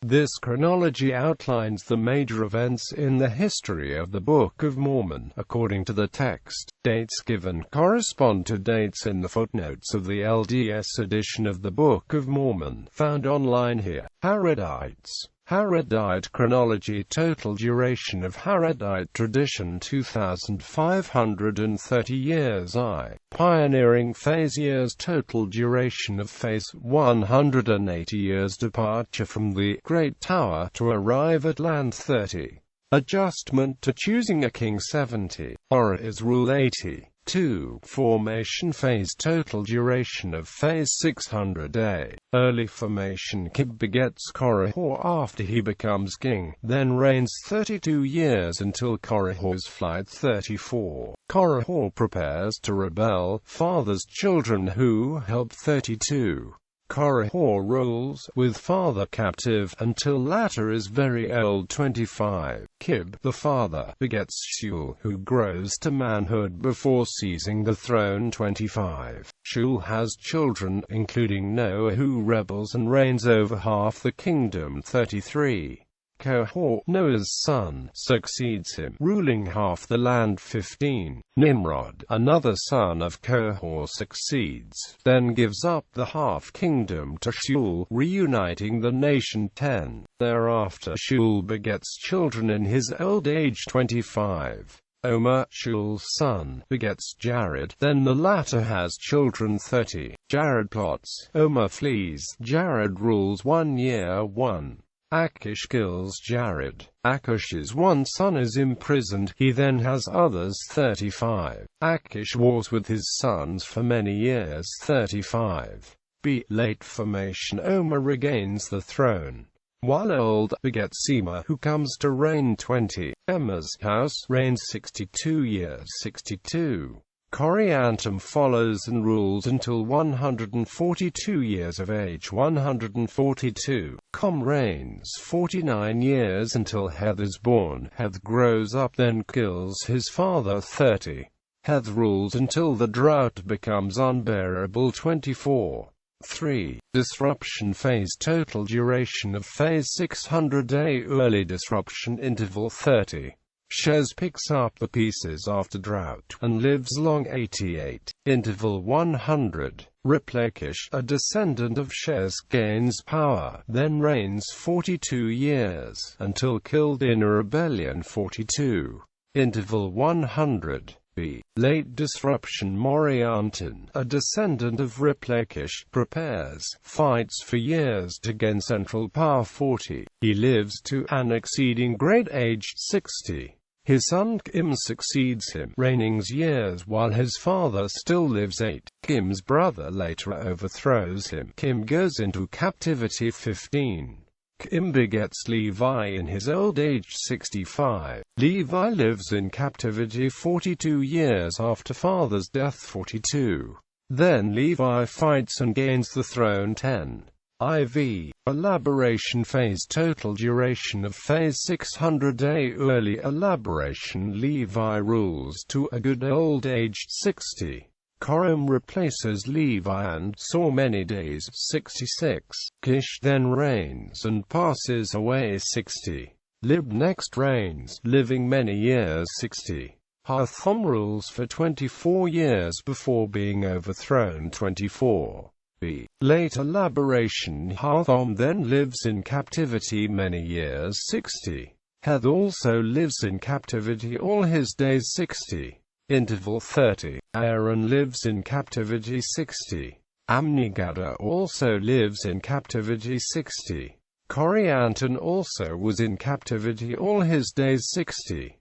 This chronology outlines the major events in the history of the Book of Mormon, according to the text. Dates given correspond to dates in the footnotes of the LDS edition of the Book of Mormon, found online here. Haredites. Haredite chronology. Total duration of Haredite tradition 2,530 years. Pioneering phase years. Total duration of phase 180 years. Departure from the Great Tower to arrive at land 30. Adjustment to choosing a king 70. Horus rule 80. 2. Formation phase. Total duration of phase 600 Early formation. Kib begets Korah after he becomes king, then reigns 32 years until Korah's flight 34. Korah prepares to rebel, fathers children who help 32. Korah rules, with father captive, until latter is very old 25. Kib, the father, begets Shul, who grows to manhood before seizing the throne 25. Shul has children, including Noah, who rebels and reigns over half the kingdom 33. Kohor, Noah's son, succeeds him, ruling half the land 15. Nimrod, another son of Kohor, succeeds, then gives up the half-kingdom to Shul, reuniting the nation 10. Thereafter Shul begets children in his old age 25. Omer, Shul's son, begets Jared, then the latter has children 30. Jared plots, Omer flees, Jared rules 1 year 1. Akish kills Jared. Akish's one son is imprisoned, he then has others 35. Akish wars with his sons for many years 35. Late formation. Omer regains the throne, while old, begets Sema, who comes to reign 20. Emma's house reigns 62 years 62. Coriantum follows and rules until 142 years of age 142. Com reigns 49 years until Heth is born. Heth grows up, then kills his father 30. Heth rules until the drought becomes unbearable 24. 3. Disruption phase. Total duration of phase 600 Early disruption interval 30. Shez picks up the pieces after drought, and lives long 88. Interval 100. Riplakish, a descendant of Shez, gains power, then reigns 42 years, until killed in a rebellion 42. Interval 100. Late disruption. Morianton, a descendant of Riplakish, prepares, fights for years to gain central power 40. He lives to an exceeding great age 60. His son Kim succeeds him, reigning years while his father still lives 8. Kim's brother later overthrows him. Kim goes into captivity 15. Kim begets Levi in his old age 65. Levi lives in captivity 42 years after father's death 42. Then Levi fights and gains the throne 10. IV. Elaboration phase. Total duration of phase 600 Early elaboration. Levi rules to a good old age 60. Koram replaces Levi and saw many days 66. Kish then reigns and passes away 60. Lib next reigns, living many years 60. Hathom rules for 24 years before being overthrown 24. Late elaboration. Hathom then lives in captivity many years 60. Heth also lives in captivity all his days 60. Interval 30. Aaron lives in captivity 60. Amnigadda also lives in captivity 60. Corianton also was in captivity all his days 60.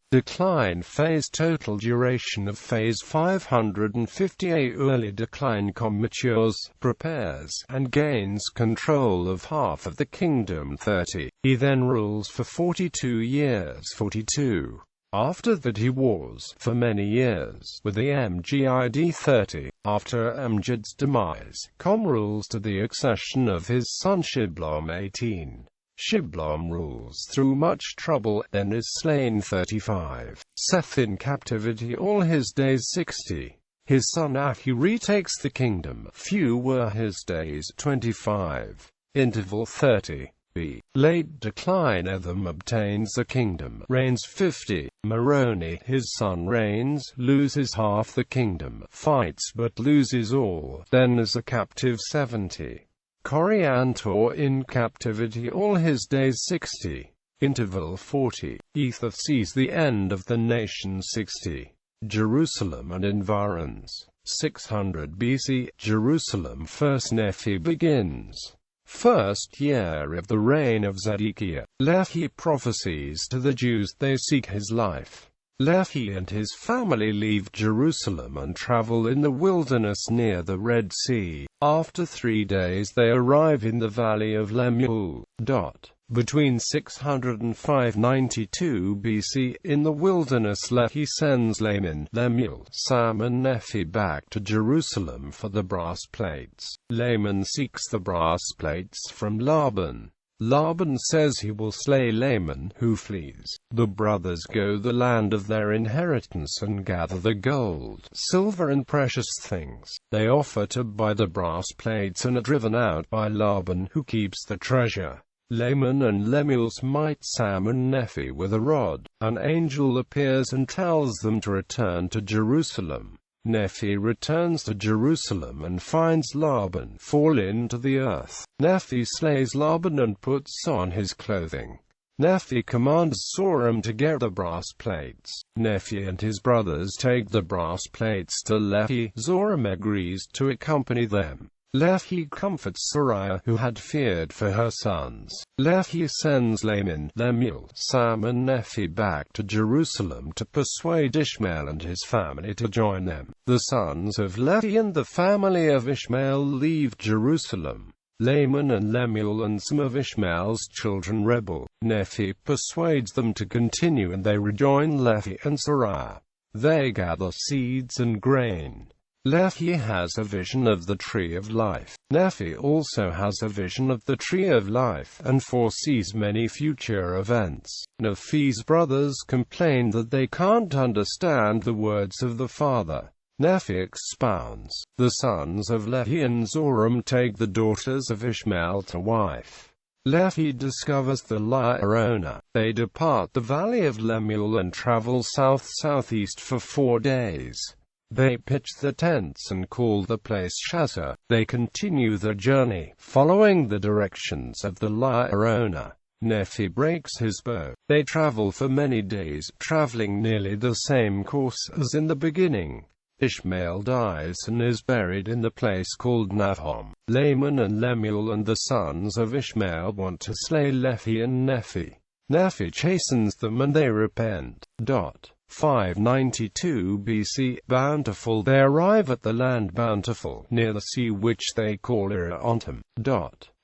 Decline phase. Total duration of phase 558 Early decline. Com matures, prepares, and gains control of half of the kingdom 30. He then rules for 42 years 42. After that he wars for many years with the Mgid 30. After Amjad's demise, Com rules to the accession of his son Shiblom 18. Shiblom rules through much trouble, then is slain 35. Seth in captivity all his days 60. His son Ahi retakes the kingdom. Few were his days 25. Interval 30. B. Late decline. Etham obtains the kingdom, reigns 50. Moroni, his son, reigns, loses half the kingdom, fights but loses all, then is a captive 70. Coriantor in captivity all his days 60. Interval 40. Ether sees the end of the nation 60. Jerusalem and environs. 600 BC, Jerusalem. First Nephi begins. First year of the reign of Zedekiah. Nephi prophesies to the Jews they seek his life. Nephi and his family leave Jerusalem and travel in the wilderness near the Red Sea. After 3 days they arrive in the valley of Lemuel. Between 600 and 592 BC, in the wilderness Lehi sends Laman, Lemuel, Sam and Nephi back to Jerusalem for the brass plates. Laman seeks the brass plates from Laban. Laban says he will slay Laman, who flees. The brothers go the land of their inheritance and gather the gold, silver and precious things. They offer to buy the brass plates and are driven out by Laban, who keeps the treasure. Laman and Lemuel smite Sam and Nephi with a rod. An angel appears and tells them to return to Jerusalem. Nephi returns to Jerusalem and finds Laban fallen to the earth. Nephi slays Laban and puts on his clothing. Nephi commands Zoram to get the brass plates. Nephi and his brothers take the brass plates to Lehi. Zoram agrees to accompany them. Lehi comforts Sariah, who had feared for her sons. Lehi sends Laman, Lemuel, Sam and Nephi back to Jerusalem to persuade Ishmael and his family to join them. The sons of Lehi and the family of Ishmael leave Jerusalem. Laman and Lemuel and some of Ishmael's children rebel. Nephi persuades them to continue and they rejoin Lehi and Sariah. They gather seeds and grain. Lehi has a vision of the Tree of Life. Nephi also has a vision of the Tree of Life, and foresees many future events. Nephi's brothers complain that they can't understand the words of the father. Nephi expounds. The sons of Lehi and Zoram take the daughters of Ishmael to wife. Lehi discovers the Laarona. They depart the valley of Lemuel and travel south-southeast for 4 days. They pitch the tents and call the place Shazah. They continue their journey, following the directions of the Laarona. Nephi breaks his bow. They travel for many days, traveling nearly the same course as in the beginning. Ishmael dies and is buried in the place called Nahom. Laman and Lemuel and the sons of Ishmael want to slay Lehi and Nephi. Nephi chastens them and they repent. 592 BC, Bountiful. They arrive at the land Bountiful, near the sea which they call Ira-Ontum.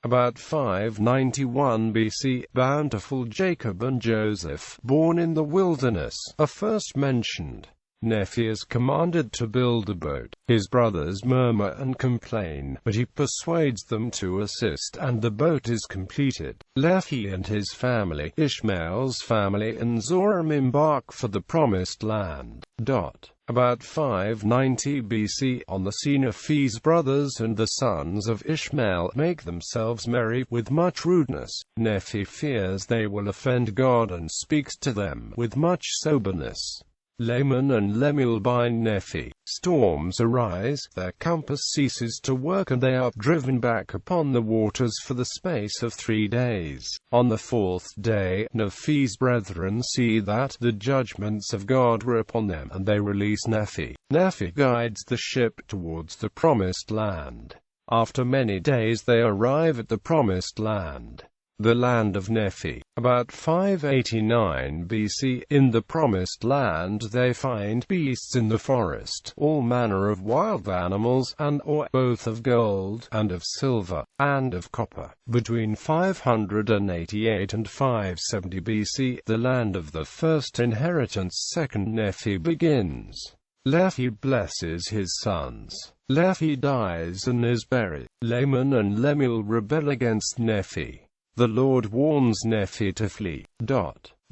About 591 BC, Bountiful. Jacob and Joseph, born in the wilderness, are first mentioned. Nephi is commanded to build a boat. His brothers murmur and complain, but he persuades them to assist, and the boat is completed. Lehi and his family, Ishmael's family and Zoram embark for the Promised Land. About 590 BC, on the sea Nephi's brothers and the sons of Ishmael make themselves merry with much rudeness. Nephi fears they will offend God and speaks to them with much soberness. Laman and Lemuel bind Nephi. Storms arise, their compass ceases to work and they are driven back upon the waters for the space of 3 days. On the 4th day, Nephi's brethren see that the judgments of God were upon them, and they release Nephi. Nephi guides the ship towards the Promised Land. After many days they arrive at the Promised Land. The Land of Nephi. About 589 BC, in the Promised Land they find beasts in the forest, all manner of wild animals, and or both of gold, and of silver, and of copper. Between 588 and 570 BC, the land of the first inheritance second Nephi begins. Lehi blesses his sons. Lehi dies and is buried. Laman and Lemuel rebel against Nephi. The Lord warns Nephi to flee.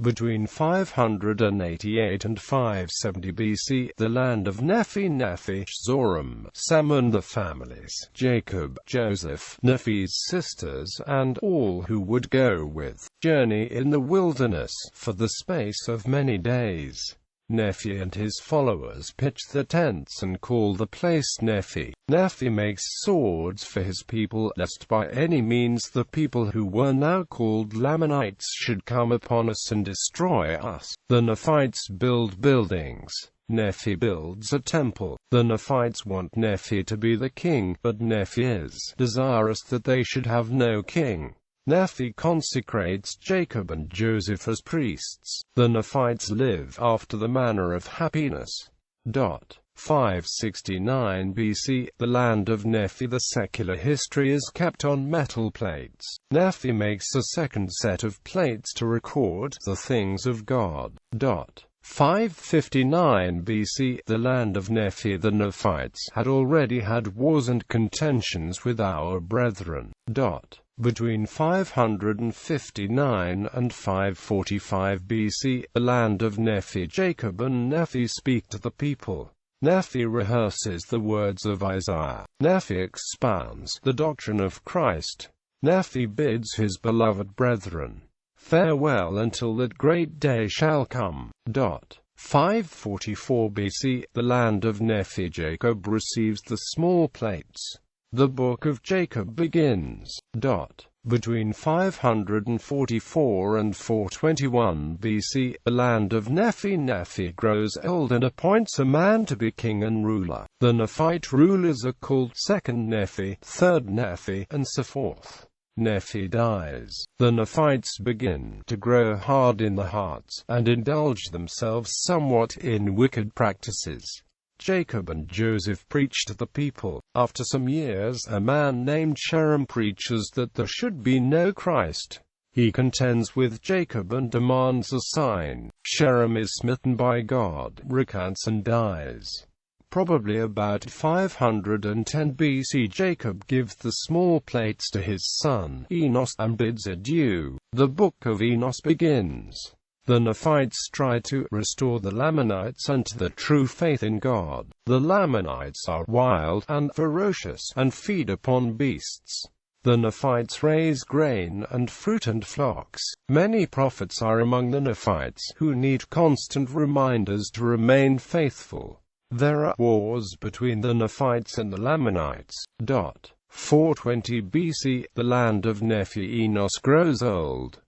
Between 588 and 570 BC, the land of Nephi, Zoram, Sam and the families, Jacob, Joseph, Nephi's sisters, and all who would go with, journey in the wilderness, for the space of many days. Nephi and his followers pitch their tents and call the place Nephi. Nephi makes swords for his people, lest by any means the people who were now called Lamanites should come upon us and destroy us. The Nephites build buildings. Nephi builds a temple. The Nephites want Nephi to be the king, but Nephi is desirous that they should have no king. Nephi consecrates Jacob and Joseph as priests. The Nephites live after the manner of happiness. 569 BC, the land of Nephi. The secular history is kept on metal plates. Nephi makes a second set of plates to record the things of God. 559 BC, the land of Nephi. The Nephites had already had wars and contentions with our brethren. Between 559 and 545 BC, the land of Nephi. Jacob and Nephi speak to the people. Nephi rehearses the words of Isaiah. Nephi expounds the doctrine of Christ. Nephi bids his beloved brethren farewell until that great day shall come. 544 BC, the land of Nephi. Jacob receives the small plates. The Book of Jacob begins. Between 544 and 421 BC, the land of Nephi. Nephi grows old and appoints a man to be king and ruler. The Nephite rulers are called second Nephi, third Nephi, and so forth. Nephi dies. The Nephites begin to grow hard in the hearts, and indulge themselves somewhat in wicked practices. Jacob and Joseph preach to the people. After some years, a man named Sherem preaches that there should be no Christ. He contends with Jacob and demands a sign. Sherem is smitten by God, recants and dies. Probably about 510 BC, Jacob gives the small plates to his son Enos and bids adieu. The Book of Enos begins. The Nephites try to restore the Lamanites unto the true faith in God. The Lamanites are wild and ferocious, and feed upon beasts. The Nephites raise grain and fruit and flocks. Many prophets are among the Nephites, who need constant reminders to remain faithful. There are wars between the Nephites and the Lamanites. 420 BC, the land of Nephi. Enos grows old.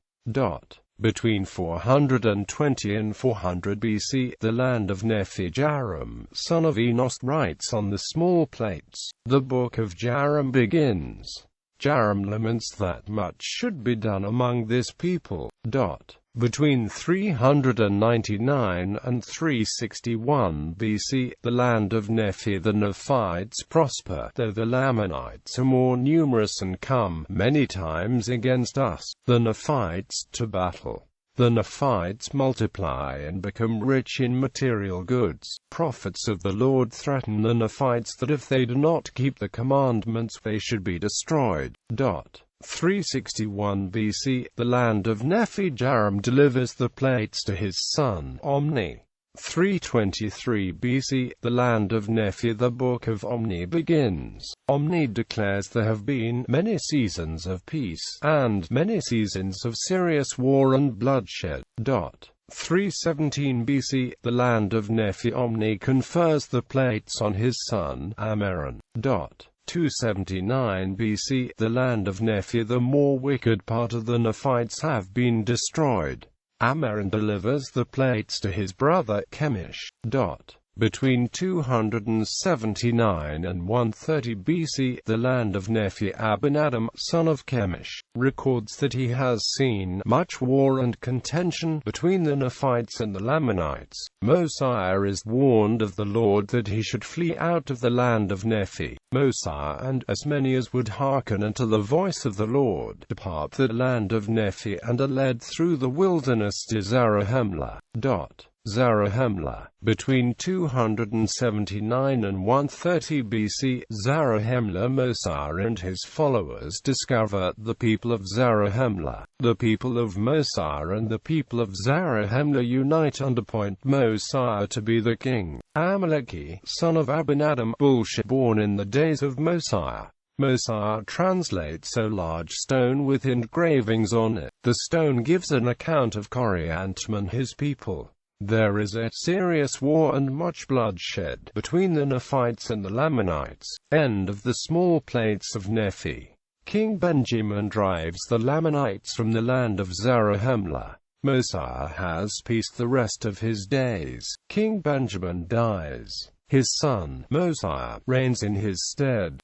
Between 420 and 400 BC, the land of Nephi. Jarom, son of Enos, writes on the small plates. The Book of Jarom begins. Jarom laments that much should be done among this people. Between 399 and 361 BC, the land of Nephi. The Nephites prosper, though the Lamanites are more numerous and come many times against us, the Nephites, to battle. The Nephites multiply and become rich in material goods. Prophets of the Lord threaten the Nephites that if they do not keep the commandments, they should be destroyed. 361 BC, the land of Nephi. Jarom delivers the plates to his son Omni. 323 BC, the land of Nephi. The Book of Omni begins. Omni declares there have been many seasons of peace, and many seasons of serious war and bloodshed. 317 BC, the land of Nephi. Omni confers the plates on his son Ammaron. 279 BC, the land of Nephi. The more wicked part of the Nephites have been destroyed. Ammaron delivers the plates to his brother Chemish. Between 279 and 130 BC, the land of Nephi. Abinadab, son of Chemish, records that he has seen much war and contention between the Nephites and the Lamanites. Mosiah is warned of the Lord that he should flee out of the land of Nephi. Mosiah and as many as would hearken unto the voice of the Lord depart the land of Nephi, and are led through the wilderness to Zarahemla. Zarahemla. Between 279 and 130 BC, Zarahemla Mosiah and his followers discover the people of Zarahemla. The people of Mosiah and the people of Zarahemla unite and appoint Mosiah to be the king. Amaleki, son of Abinadab, born in the days of Mosiah. Mosiah translates a large stone with engravings on it. The stone gives an account of Coriantum and his people. There is a serious war and much bloodshed between the Nephites and the Lamanites. End of the small plates of Nephi. King Benjamin drives the Lamanites from the land of Zarahemla. Mosiah has peace the rest of his days. King Benjamin dies. His son, Mosiah, reigns in his stead.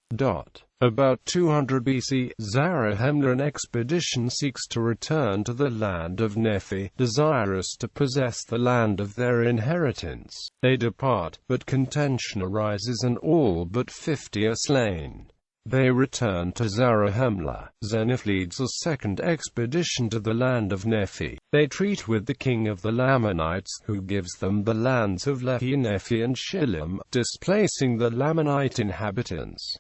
About 200 BC, Zarahemla an expedition seeks to return to the land of Nephi, desirous to possess the land of their inheritance. They depart, but contention arises and all but 50 are slain. They return to Zarahemla. Zeniff leads a second expedition to the land of Nephi. They treat with the king of the Lamanites, who gives them the lands of Lehi, Nephi and Shillim, displacing the Lamanite inhabitants.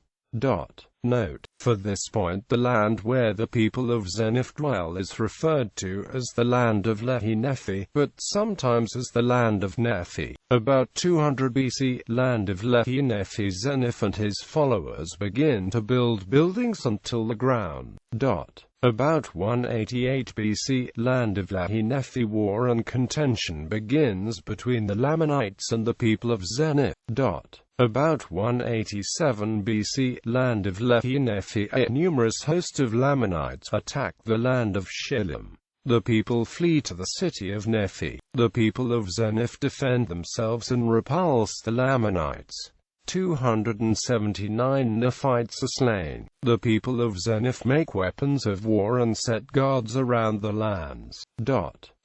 Note: for this point the land where the people of Zeniff dwell is referred to as the land of Lehi Nephi, but sometimes as the land of Nephi. About 200 BC, land of Lehi Nephi, Zeniff and his followers begin to build buildings until the ground. About 188 BC, land of Lehi Nephi, war and contention begins between the Lamanites and the people of Zeniff. About 187 BC, land of Lehi Nephi, a numerous host of Lamanites attack the land of Shillim. The people flee to the city of Nephi. The people of Zeniff defend themselves and repulse the Lamanites. 279 Nephites are slain. The people of Zeniff make weapons of war and set guards around the lands.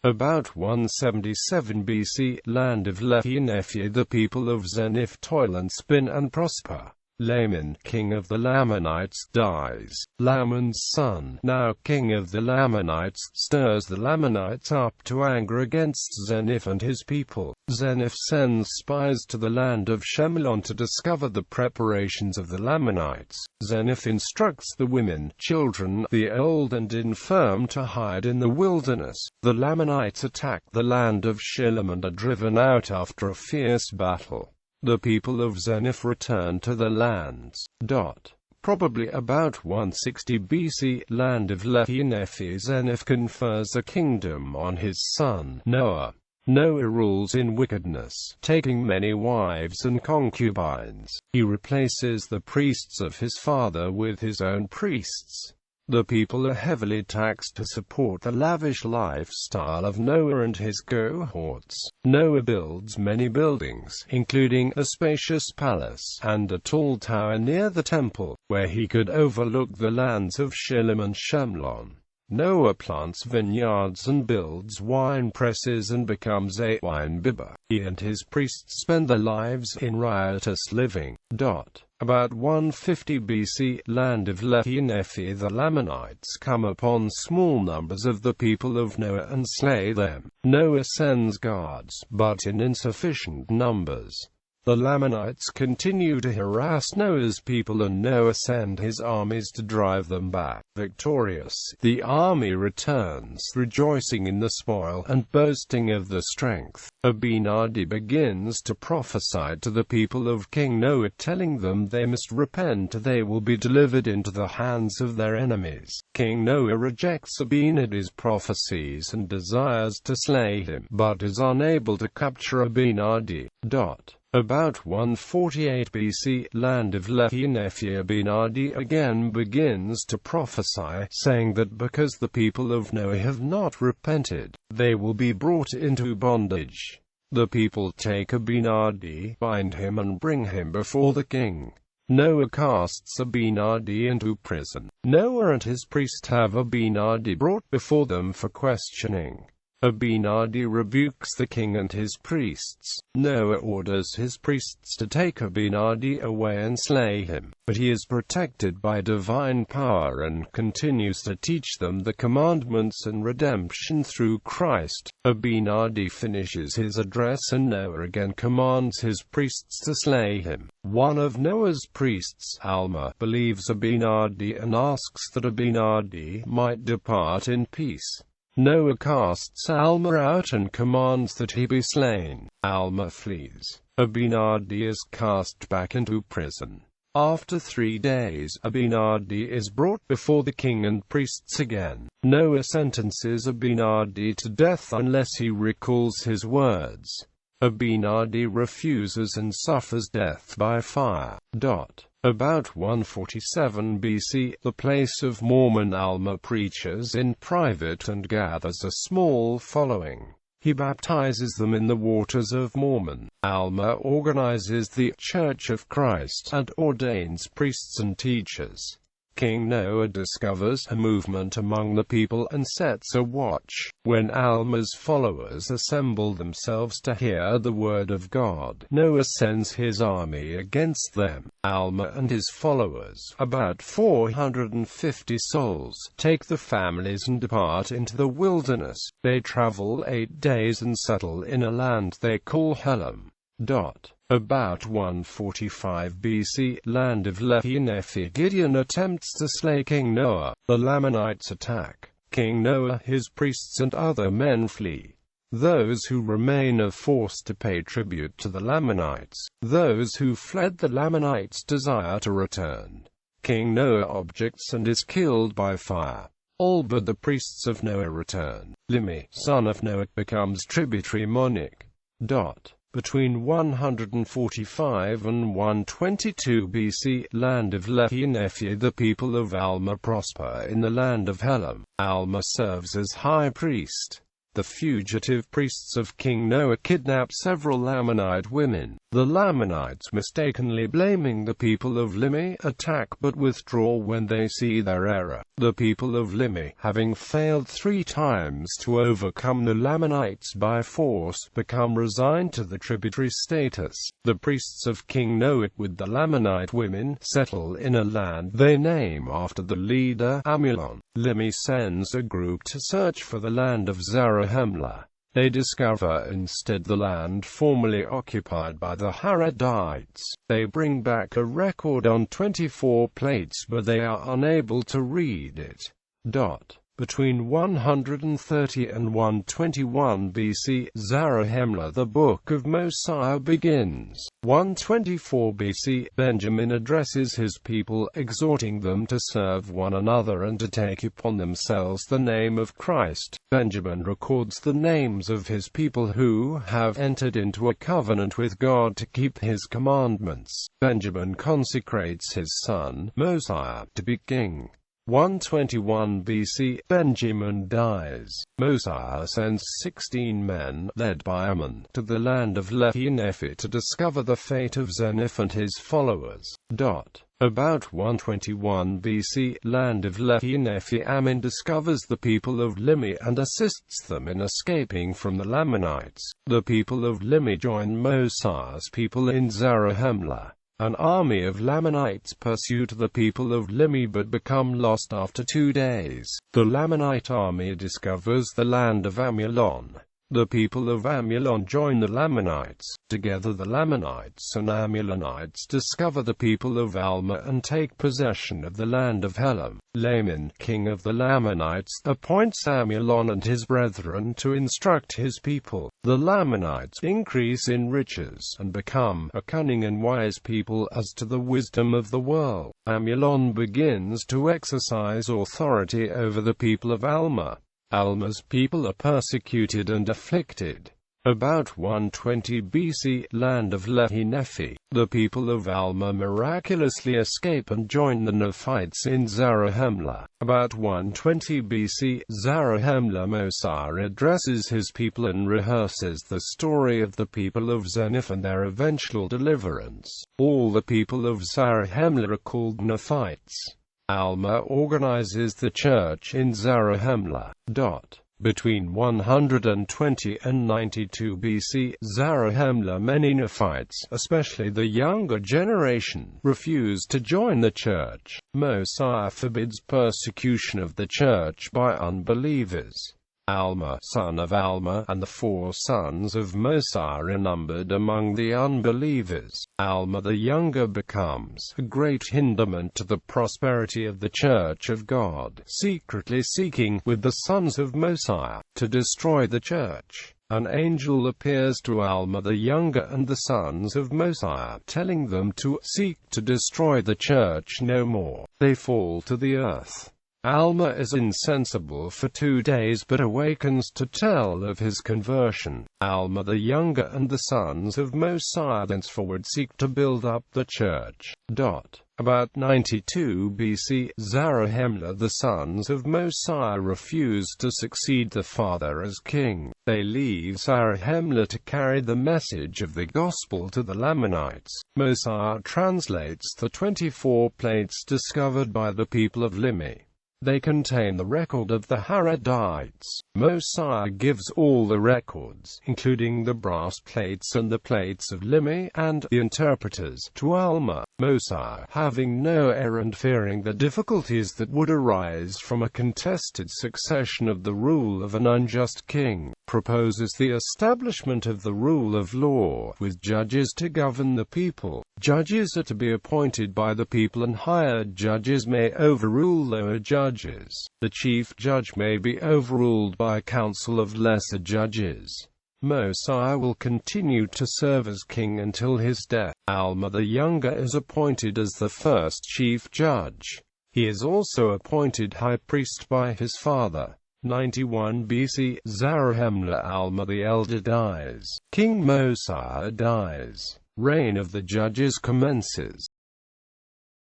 About 177 BC, land of Lehi Nephi, the people of Zeniff toil and spin and prosper. Laman, king of the Lamanites, dies. Laman's son, now king of the Lamanites, stirs the Lamanites up to anger against Zeniff and his people. Zeniff sends spies to the land of Shemelon to discover the preparations of the Lamanites. Zeniff instructs the women, children, the old and infirm to hide in the wilderness. The Lamanites attack the land of Shillim and are driven out after a fierce battle. The people of Zeniff return to the lands. Probably about 160 BC, land of Lehi Nephi, Zeniff confers a kingdom on his son, Noah. Noah rules in wickedness, taking many wives and concubines. He replaces the priests of his father with his own priests. The people are heavily taxed to support the lavish lifestyle of Noah and his cohorts. Noah builds many buildings, including a spacious palace, and a tall tower near the temple, where he could overlook the lands of Shillim and Shemelon. Noah plants vineyards and builds wine presses and becomes a wine-bibber. He and his priests spend their lives in riotous living. About 150 BC, land of Lehi Nephi, the Lamanites come upon small numbers of the people of Noah and slay them. Noah sends guards, but in insufficient numbers. The Lamanites continue to harass Noah's people and Noah sends his armies to drive them back. Victorious, the army returns, rejoicing in the spoil, and boasting of the strength. Abinadi begins to prophesy to the people of King Noah, telling them they must repent or they will be delivered into the hands of their enemies. King Noah rejects Abinadi's prophecies and desires to slay him, but is unable to capture Abinadi. About 148 BC, land of Lehi Nephi, Abinadi again begins to prophesy, saying that because the people of Noah have not repented, they will be brought into bondage. The people take Abinadi, bind him and bring him before the king. Noah casts Abinadi into prison. Noah and his priest have Abinadi brought before them for questioning. Abinadi rebukes the king and his priests. Noah orders his priests to take Abinadi away and slay him, but he is protected by divine power and continues to teach them the commandments and redemption through Christ. Abinadi finishes his address and Noah again commands his priests to slay him. One of Noah's priests, Alma, believes Abinadi and asks that Abinadi might depart in peace. Noah casts Alma out and commands that he be slain. Alma flees. Abinadi is cast back into prison. After 3 days, Abinadi is brought before the king and priests again. Noah sentences Abinadi to death unless he recalls his words. Abinadi refuses and suffers death by fire. About 147 BC, the place of Mormon, Alma preaches in private and gathers a small following. He baptizes them in the waters of Mormon. Alma organizes the Church of Christ and ordains priests and teachers. King Noah discovers a movement among the people and sets a watch. When Alma's followers assemble themselves to hear the word of God, Noah sends his army against them. Alma and his followers, about 450 souls, take the families and depart into the wilderness. They travel 8 days and settle in a land they call Helam. About 145 BC, Land of Nephi, Gideon attempts to slay King Noah. The Lamanites attack. King Noah, his priests and other men flee. Those who remain are forced to pay tribute to the Lamanites. Those who fled the Lamanites desire to return. King Noah objects and is killed by fire. All but the priests of Noah return. Limhi, son of Noah, becomes tributary monarch. Between 145 and 122 BC, Land of Nephi, the people of Alma prosper in the land of Helam. Alma serves as high priest. The fugitive priests of King Noah kidnap several Lamanite women. The Lamanites, mistakenly blaming the people of Limhi, attack but withdraw when they see their error. The people of Limhi, having failed 3 times to overcome the Lamanites by force, become resigned to the tributary status. The priests of King Noah with the Lamanite women settle in a land they name after the leader, Amulon. Limhi sends a group to search for the land of Zarahemla. They discover instead the land formerly occupied by the Haradites. They bring back a record on 24 plates but they are unable to read it. Between 130 and 121 BC, Zarahemla, the Book of Mosiah begins. 124 BC, Benjamin addresses his people, exhorting them to serve one another and to take upon themselves the name of Christ. Benjamin records the names of his people who have entered into a covenant with God to keep his commandments. Benjamin consecrates his son, Mosiah, to be king. 121 BC, Benjamin dies. Mosiah sends 16 men, led by Ammon, to the land of Nephi to discover the fate of Zeniph and his followers. About 121 BC, Land of Nephi, Ammon discovers the people of Limhi and assists them in escaping from the Lamanites. The people of Limhi join Mosiah's people in Zarahemla. An army of Lamanites pursue the people of Limhi but become lost after 2 days. The Lamanite army discovers the land of Amulon. The people of Amulon join the Lamanites. Together the Lamanites and Amulonites discover the people of Alma and take possession of the land of Helam. Laman, king of the Lamanites, appoints Amulon and his brethren to instruct his people. The Lamanites increase in riches and become a cunning and wise people as to the wisdom of the world. Amulon begins to exercise authority over the people of Alma. Alma's people are persecuted and afflicted. About 120 BC, Land of Nephi, the people of Alma miraculously escape and join the Nephites in Zarahemla. About 120 BC, Zarahemla, Mosiah addresses his people and rehearses the story of the people of Zeniph and their eventual deliverance. All the people of Zarahemla are called Nephites. Alma organizes the church in Zarahemla. Between 120 and 92 BC, Zarahemla, many Nephites, especially the younger generation, refused to join the church. Mosiah forbids persecution of the church by unbelievers. Alma, son of Alma, and the 4 sons of Mosiah are numbered among the unbelievers. Alma the younger becomes a great hindrance to the prosperity of the Church of God, secretly seeking, with the sons of Mosiah, to destroy the church. An angel appears to Alma the younger and the sons of Mosiah, telling them to seek to destroy the church no more. They fall to the earth. Alma is insensible for 2 days but awakens to tell of his conversion. Alma the younger and the sons of Mosiah thenceforward seek to build up the church. About 92 BC, Zarahemla, the sons of Mosiah, refuse to succeed the father as king. They leave Zarahemla to carry the message of the gospel to the Lamanites. Mosiah translates the 24 plates discovered by the people of Limi. They contain the record of the Haradites. Mosiah gives all the records, including the brass plates and the plates of Limi, and the interpreters, to Alma. Mosiah, having no heir and fearing the difficulties that would arise from a contested succession of the rule of an unjust king, proposes the establishment of the rule of law, with judges to govern the people. Judges are to be appointed by the people, and hired judges may overrule lower judges. The chief judge may be overruled by a council of lesser judges. Mosiah will continue to serve as king until his death. Alma the younger is appointed as the first chief judge. He is also appointed high priest by his father. 91 BC, Zarahemla, Alma the elder dies. King Mosiah dies. Reign of the judges commences.